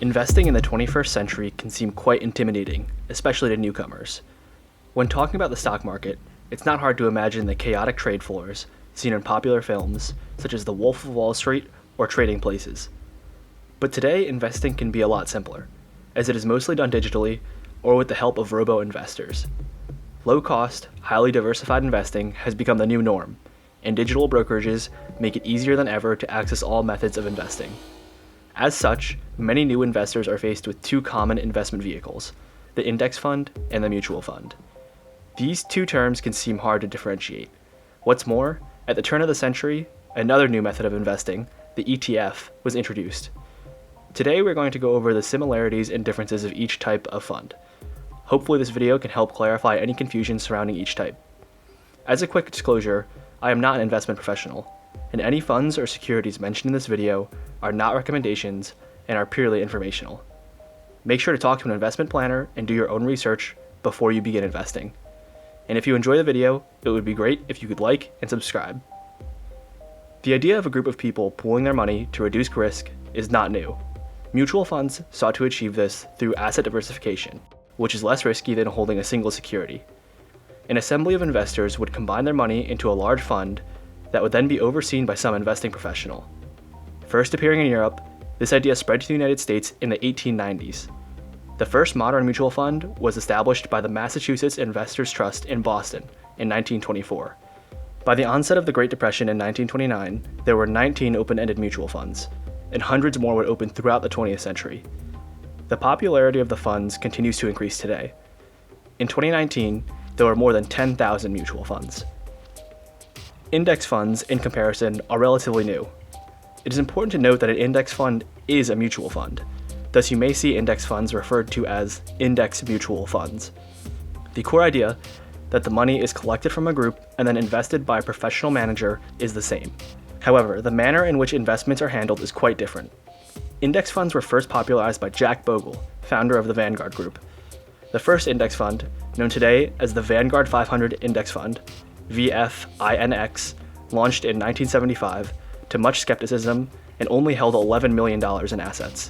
Investing in the 21st century can seem quite intimidating, especially to newcomers. When talking about the stock market, it's not hard to imagine the chaotic trade floors seen in popular films such as The Wolf of Wall Street or Trading Places. But today, investing can be a lot simpler, as it is mostly done digitally or with the help of robo-investors. Low-cost, highly diversified investing has become the new norm, and digital brokerages make it easier than ever to access all methods of investing. As such, many new investors are faced with two common investment vehicles, the index fund and the mutual fund. These two terms can seem hard to differentiate. What's more, at the turn of the century, another new method of investing, the ETF, was introduced. Today we're going to go over the similarities and differences of each type of fund. Hopefully this video can help clarify any confusion surrounding each type. As a quick disclosure, I am not an investment professional, and any funds or securities mentioned in this video are not recommendations and are purely informational. Make sure to talk to an investment planner and do your own research before you begin investing. And if you enjoy the video, it would be great if you could like and subscribe. The idea of a group of people pooling their money to reduce risk is not new. Mutual funds sought to achieve this through asset diversification, which is less risky than holding a single security. An assembly of investors would combine their money into a large fund that would then be overseen by some investing professional. First appearing in Europe, this idea spread to the United States in the 1890s. The first modern mutual fund was established by the Massachusetts Investors Trust in Boston in 1924. By the onset of the Great Depression in 1929, there were 19 open-ended mutual funds, and hundreds more would open throughout the 20th century. The popularity of the funds continues to increase today. In 2019, there were more than 10,000 mutual funds. Index funds, in comparison, are relatively new. It is important to note that an index fund is a mutual fund. Thus, you may see index funds referred to as index mutual funds. The core idea that the money is collected from a group and then invested by a professional manager is the same. However, the manner in which investments are handled is quite different. Index funds were first popularized by Jack Bogle, founder of the Vanguard Group. The first index fund, known today as the Vanguard 500 Index Fund, VFINX, launched in 1975 to much skepticism and only held $11 million in assets.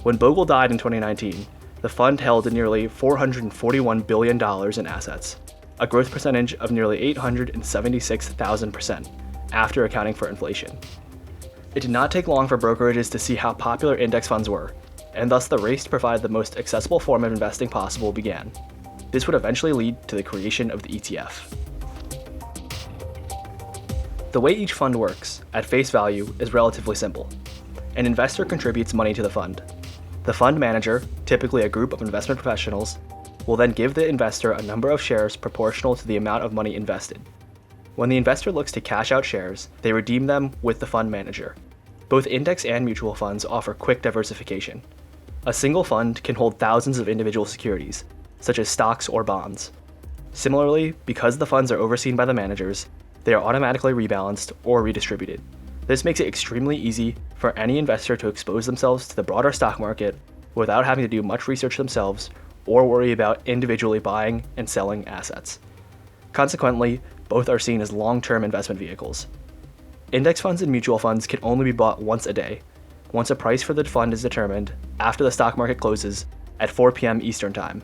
When Bogle died in 2019, the fund held nearly $441 billion in assets, a growth percentage of nearly 876,000% after accounting for inflation. It did not take long for brokerages to see how popular index funds were, and thus the race to provide the most accessible form of investing possible began. This would eventually lead to the creation of the ETF. The way each fund works, at face value, is relatively simple. An investor contributes money to the fund. The fund manager, typically a group of investment professionals, will then give the investor a number of shares proportional to the amount of money invested. When the investor looks to cash out shares, they redeem them with the fund manager. Both index and mutual funds offer quick diversification. A single fund can hold thousands of individual securities, such as stocks or bonds. Similarly, because the funds are overseen by the managers, they are automatically rebalanced or redistributed. This makes it extremely easy for any investor to expose themselves to the broader stock market without having to do much research themselves or worry about individually buying and selling assets. Consequently, both are seen as long-term investment vehicles. Index funds and mutual funds can only be bought once a day, once a price for the fund is determined after the stock market closes at 4 p.m. Eastern Time.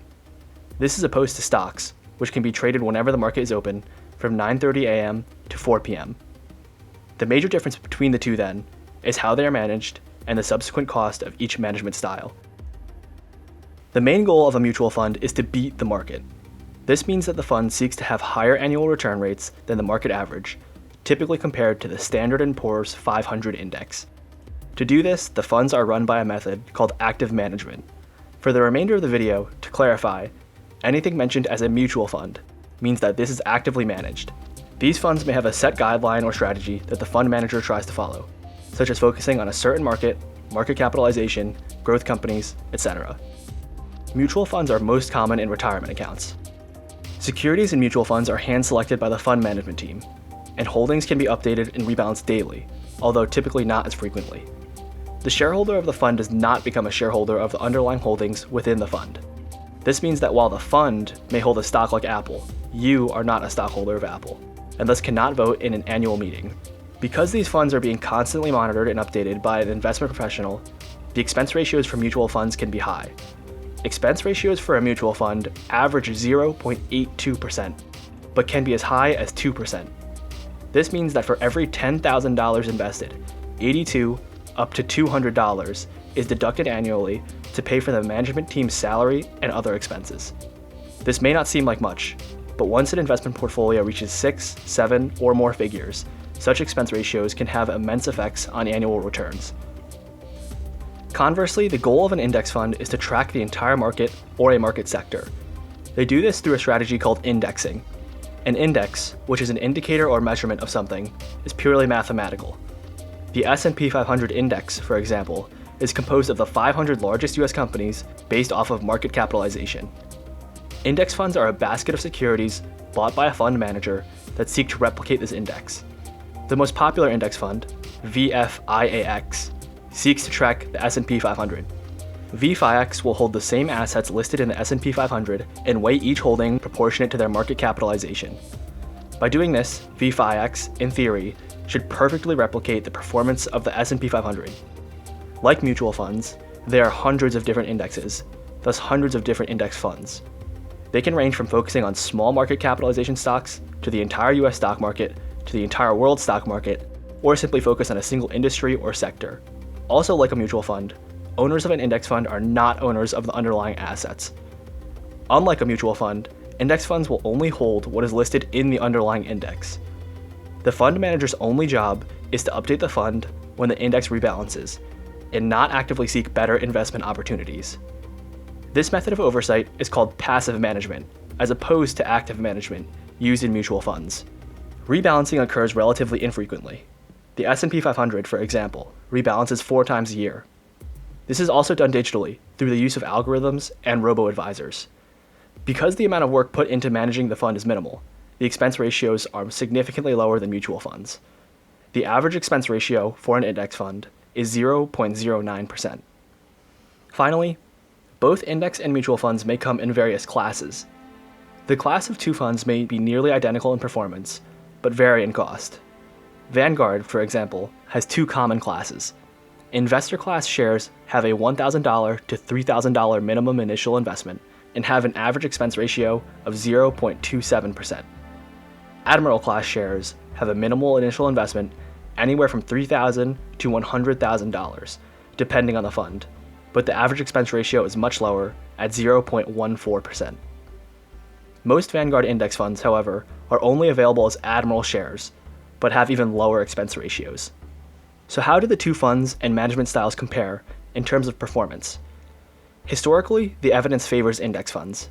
This is opposed to stocks, which can be traded whenever the market is open from 9:30 a.m. to 4 p.m. The major difference between the two, then, is how they are managed and the subsequent cost of each management style. The main goal of a mutual fund is to beat the market. This means that the fund seeks to have higher annual return rates than the market average, typically compared to the Standard & Poor's 500 index. To do this, the funds are run by a method called active management. For the remainder of the video, to clarify, anything mentioned as a mutual fund means that this is actively managed. These funds may have a set guideline or strategy that the fund manager tries to follow, such as focusing on a certain market, market capitalization, growth companies, etc. Mutual funds are most common in retirement accounts. Securities in mutual funds are hand-selected by the fund management team, and holdings can be updated and rebalanced daily, although typically not as frequently. The shareholder of the fund does not become a shareholder of the underlying holdings within the fund. This means that while the fund may hold a stock like Apple, you are not a stockholder of Apple, and thus cannot vote in an annual meeting. Because these funds are being constantly monitored and updated by an investment professional, the expense ratios for mutual funds can be high. Expense ratios for a mutual fund average 0.82%, but can be as high as 2%. This means that for every $10,000 invested, $82 up to $200 is deducted annually to pay for the management team's salary and other expenses. This may not seem like much, but once an investment portfolio reaches 6, 7, or more figures, such expense ratios can have immense effects on annual returns. Conversely, the goal of an index fund is to track the entire market or a market sector. They do this through a strategy called indexing. An index, which is an indicator or measurement of something, is purely mathematical. The S&P 500 index, for example, is composed of the 500 largest US companies based off of market capitalization. Index funds are a basket of securities bought by a fund manager that seek to replicate this index. The most popular index fund, VFIAX, seeks to track the S&P 500. VFIAX will hold the same assets listed in the S&P 500 and weigh each holding proportionate to their market capitalization. By doing this, VFIAX, in theory, should perfectly replicate the performance of the S&P 500. Like mutual funds, there are hundreds of different indexes, thus hundreds of different index funds. They can range from focusing on small market capitalization stocks to the entire US stock market to the entire world stock market, or simply focus on a single industry or sector. Also, like a mutual fund, owners of an index fund are not owners of the underlying assets. Unlike a mutual fund, index funds will only hold what is listed in the underlying index. The fund manager's only job is to update the fund when the index rebalances, and not actively seek better investment opportunities. This method of oversight is called passive management, as opposed to active management used in mutual funds. Rebalancing occurs relatively infrequently. The S&P 500, for example, rebalances 4 times a year. This is also done digitally through the use of algorithms and robo-advisors. Because the amount of work put into managing the fund is minimal, the expense ratios are significantly lower than mutual funds. The average expense ratio for an index fund is 0.09%. Finally, both index and mutual funds may come in various classes. The class of 2 funds may be nearly identical in performance, but vary in cost. Vanguard, for example, has 2 common classes. Investor class shares have a $1,000 to $3,000 minimum initial investment and have an average expense ratio of 0.27%. Admiral class shares have a minimal initial investment anywhere from $3,000 to $100,000, depending on the fund, but the average expense ratio is much lower at 0.14%. Most Vanguard index funds, however, are only available as Admiral shares, but have even lower expense ratios. So how do the 2 funds and management styles compare in terms of performance? Historically, the evidence favors index funds.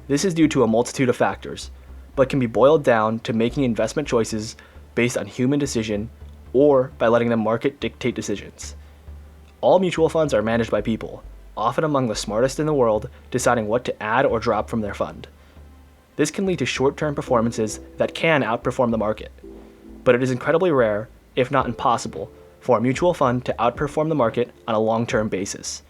This is due to a multitude of factors, but can be boiled down to making investment choices based on human decision or by letting the market dictate decisions. All mutual funds are managed by people, often among the smartest in the world, deciding what to add or drop from their fund. This can lead to short-term performances that can outperform the market, but it is incredibly rare, if not impossible, for a mutual fund to outperform the market on a long-term basis.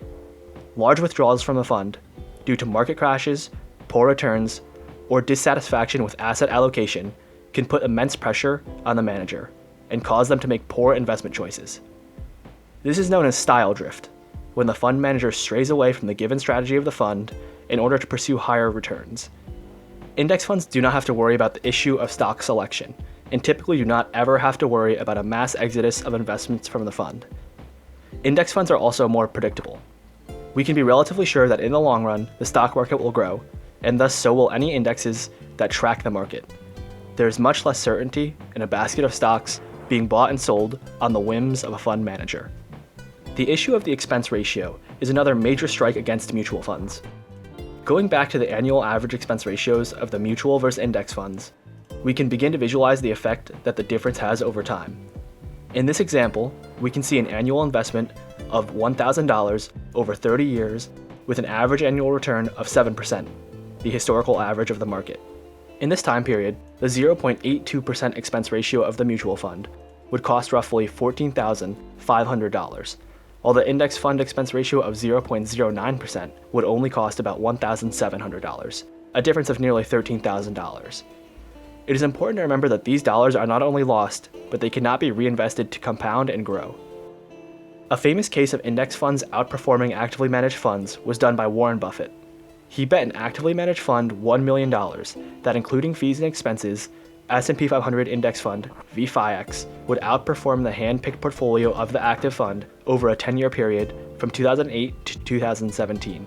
Large withdrawals from the fund, due to market crashes, poor returns, or dissatisfaction with asset allocation, can put immense pressure on the manager and cause them to make poor investment choices. This is known as style drift, when the fund manager strays away from the given strategy of the fund in order to pursue higher returns. Index funds do not have to worry about the issue of stock selection, and typically do not ever have to worry about a mass exodus of investments from the fund. Index funds are also more predictable. We can be relatively sure that in the long run, the stock market will grow, and thus so will any indexes that track the market. There is much less certainty in a basket of stocks being bought and sold on the whims of a fund manager. The issue of the expense ratio is another major strike against mutual funds. Going back to the annual average expense ratios of the mutual versus index funds, we can begin to visualize the effect that the difference has over time. In this example, we can see an annual investment of $1,000 over 30 years with an average annual return of 7%, the historical average of the market. In this time period, the 0.82% expense ratio of the mutual fund would cost roughly $14,500, while the index fund expense ratio of 0.09% would only cost about $1,700, a difference of nearly $13,000. It is important to remember that these dollars are not only lost, but they cannot be reinvested to compound and grow. A famous case of index funds outperforming actively managed funds was done by Warren Buffett. He bet an actively managed fund $1 million that, including fees and expenses, S&P 500 index fund, VFIX, would outperform the hand-picked portfolio of the active fund over a 10-year period from 2008 to 2017.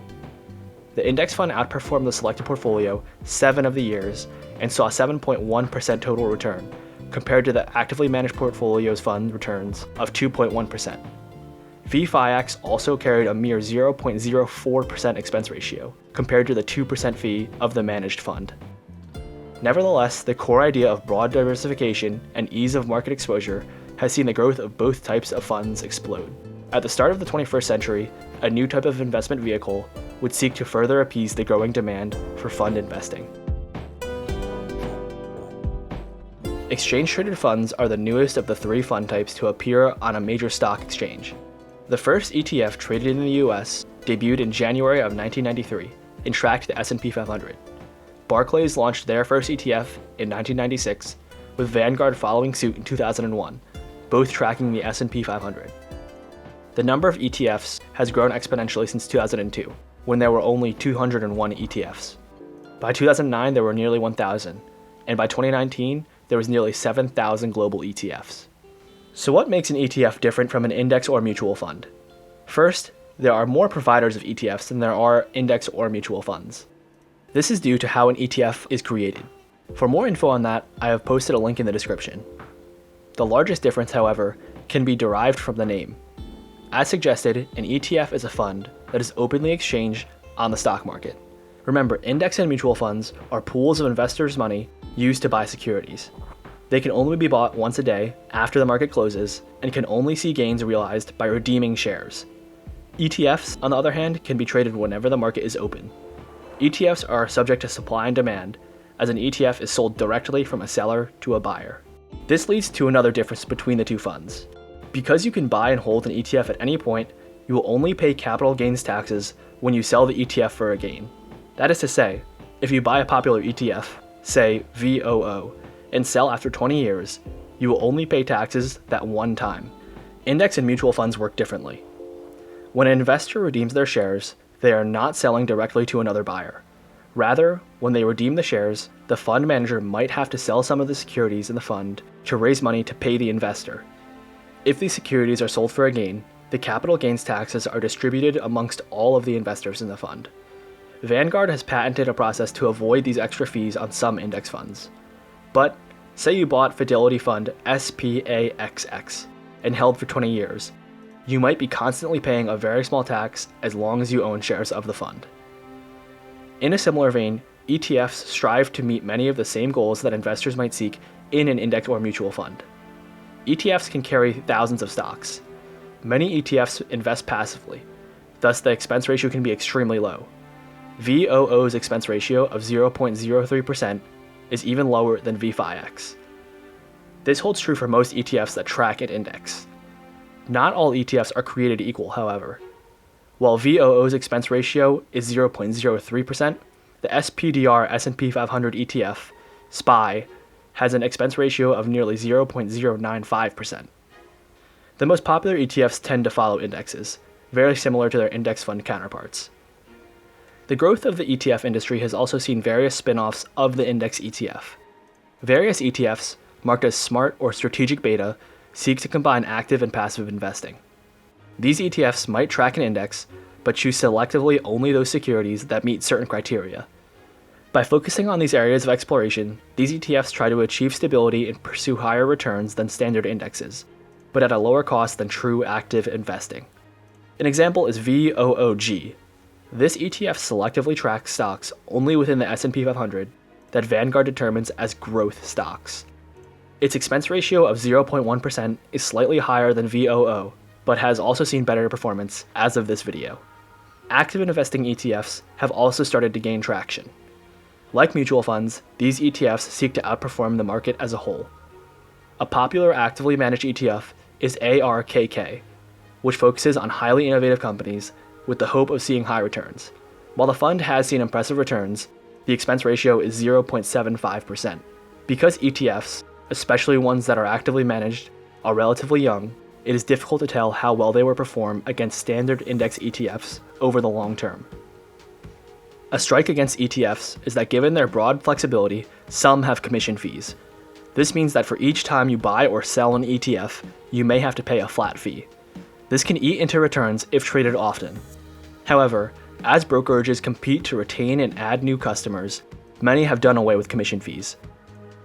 The index fund outperformed the selected portfolio 7 of the years and saw 7.1% total return, compared to the actively managed portfolio's fund returns of 2.1%. VFIX also carried a mere 0.04% expense ratio, compared to the 2% fee of the managed fund. Nevertheless, the core idea of broad diversification and ease of market exposure has seen the growth of both types of funds explode. At the start of the 21st century, a new type of investment vehicle would seek to further appease the growing demand for fund investing. Exchange-traded funds are the newest of the 3 fund types to appear on a major stock exchange. The first ETF traded in the US debuted in January of 1993 and tracked the S&P 500. Barclays launched their first ETF in 1996, with Vanguard following suit in 2001, both tracking the S&P 500. The number of ETFs has grown exponentially since 2002, when there were only 201 ETFs. By 2009, there were nearly 1,000, and by 2019, there was nearly 7,000 global ETFs. So what makes an ETF different from an index or mutual fund? First, there are more providers of ETFs than there are index or mutual funds. This is due to how an ETF is created. For more info on that, I have posted a link in the description. The largest difference, however, can be derived from the name. As suggested, an ETF is a fund that is openly exchanged on the stock market. Remember, index and mutual funds are pools of investors' money used to buy securities. They can only be bought once a day after the market closes and can only see gains realized by redeeming shares. ETFs, on the other hand, can be traded whenever the market is open. ETFs are subject to supply and demand, as an ETF is sold directly from a seller to a buyer. This leads to another difference between the 2 funds. Because you can buy and hold an ETF at any point, you will only pay capital gains taxes when you sell the ETF for a gain. That is to say, if you buy a popular ETF, say VOO, and sell after 20 years, you will only pay taxes that one time. Index and mutual funds work differently. When an investor redeems their shares, they are not selling directly to another buyer. Rather, when they redeem the shares, the fund manager might have to sell some of the securities in the fund to raise money to pay the investor. If these securities are sold for a gain, the capital gains taxes are distributed amongst all of the investors in the fund. Vanguard has patented a process to avoid these extra fees on some index funds. But say you bought Fidelity Fund SPAXX and held for 20 years. You might be constantly paying a very small tax as long as you own shares of the fund. In a similar vein, ETFs strive to meet many of the same goals that investors might seek in an index or mutual fund. ETFs can carry thousands of stocks. Many ETFs invest passively, thus the expense ratio can be extremely low. VOO's expense ratio of 0.03% is even lower than VFIX. This holds true for most ETFs that track an index. Not all ETFs are created equal, however. While VOO's expense ratio is 0.03%, the SPDR S&P 500 ETF, SPY, has an expense ratio of nearly 0.095%. The most popular ETFs tend to follow indexes, very similar to their index fund counterparts. The growth of the ETF industry has also seen various spin-offs of the index ETF. Various ETFs, marked as smart or strategic beta, seek to combine active and passive investing. These ETFs might track an index, but choose selectively only those securities that meet certain criteria. By focusing on these areas of exploration, these ETFs try to achieve stability and pursue higher returns than standard indexes, but at a lower cost than true active investing. An example is VOOG. This ETF selectively tracks stocks only within the S&P 500 that Vanguard determines as growth stocks. Its expense ratio of 0.1% is slightly higher than VOO, but has also seen better performance as of this video. Active investing ETFs have also started to gain traction. Like mutual funds, these ETFs seek to outperform the market as a whole. A popular actively managed ETF is ARKK, which focuses on highly innovative companies with the hope of seeing high returns. While the fund has seen impressive returns, the expense ratio is 0.75%. Because ETFs, especially ones that are actively managed, are relatively young, it is difficult to tell how well they will perform against standard index ETFs over the long term. A strike against ETFs is that given their broad flexibility, some have commission fees. This means that for each time you buy or sell an ETF, you may have to pay a flat fee. This can eat into returns if traded often. However, as brokerages compete to retain and add new customers, many have done away with commission fees.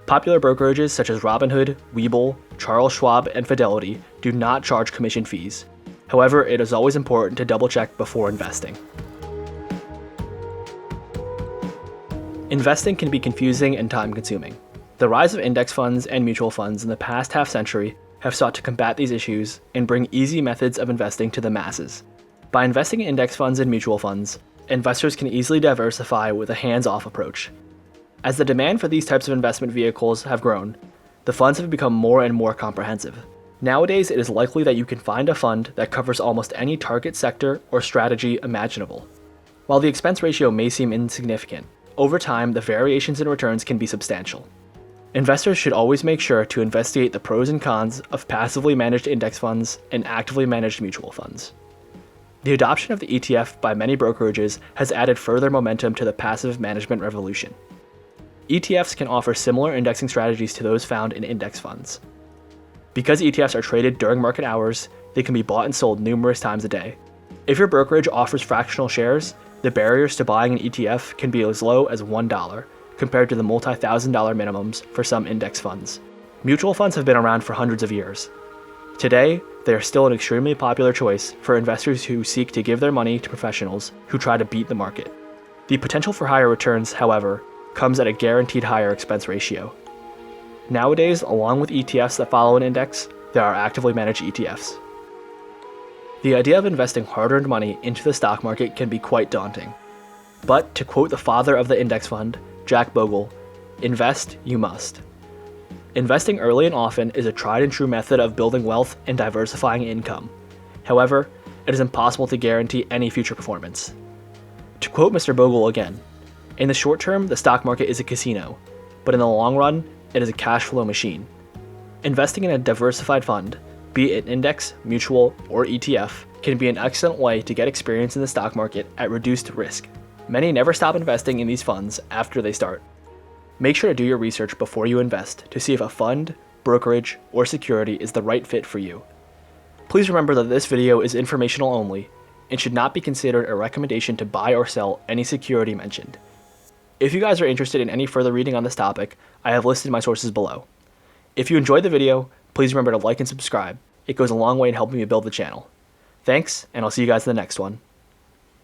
Popular brokerages such as Robinhood, Webull, Charles Schwab, and Fidelity do not charge commission fees. However, it is always important to double check before investing. Investing can be confusing and time-consuming. The rise of index funds and mutual funds in the past half-century have sought to combat these issues and bring easy methods of investing to the masses. By investing in index funds and mutual funds, investors can easily diversify with a hands-off approach. As the demand for these types of investment vehicles have grown, the funds have become more and more comprehensive. Nowadays, it is likely that you can find a fund that covers almost any target sector or strategy imaginable. While the expense ratio may seem insignificant, over time the variations in returns can be substantial. Investors should always make sure to investigate the pros and cons of passively managed index funds and actively managed mutual funds. The adoption of the ETF by many brokerages has added further momentum to the passive management revolution. ETFs can offer similar indexing strategies to those found in index funds. Because ETFs are traded during market hours, they can be bought and sold numerous times a day. If your brokerage offers fractional shares, the barriers to buying an ETF can be as low as $1, compared to the multi-thousand-dollar minimums for some index funds. Mutual funds have been around for hundreds of years. Today, they are still an extremely popular choice for investors who seek to give their money to professionals who try to beat the market. The potential for higher returns, however, comes at a guaranteed higher expense ratio. Nowadays, along with ETFs that follow an index, there are actively managed ETFs. The idea of investing hard-earned money into the stock market can be quite daunting. But to quote the father of the index fund, Jack Bogle, "Invest you must." Investing early and often is a tried and true method of building wealth and diversifying income. However, it is impossible to guarantee any future performance. To quote Mr. Bogle again, "In the short term, the stock market is a casino, but in the long run, it is a cash flow machine." Investing in a diversified fund, be it an index, mutual, or ETF, can be an excellent way to get experience in the stock market at reduced risk. Many never stop investing in these funds after they start. Make sure to do your research before you invest to see if a fund, brokerage, or security is the right fit for you. Please remember that this video is informational only and should not be considered a recommendation to buy or sell any security mentioned. If you guys are interested in any further reading on this topic, I have listed my sources below. If you enjoyed the video, please remember to like and subscribe. It goes a long way in helping me build the channel. Thanks, and I'll see you guys in the next one.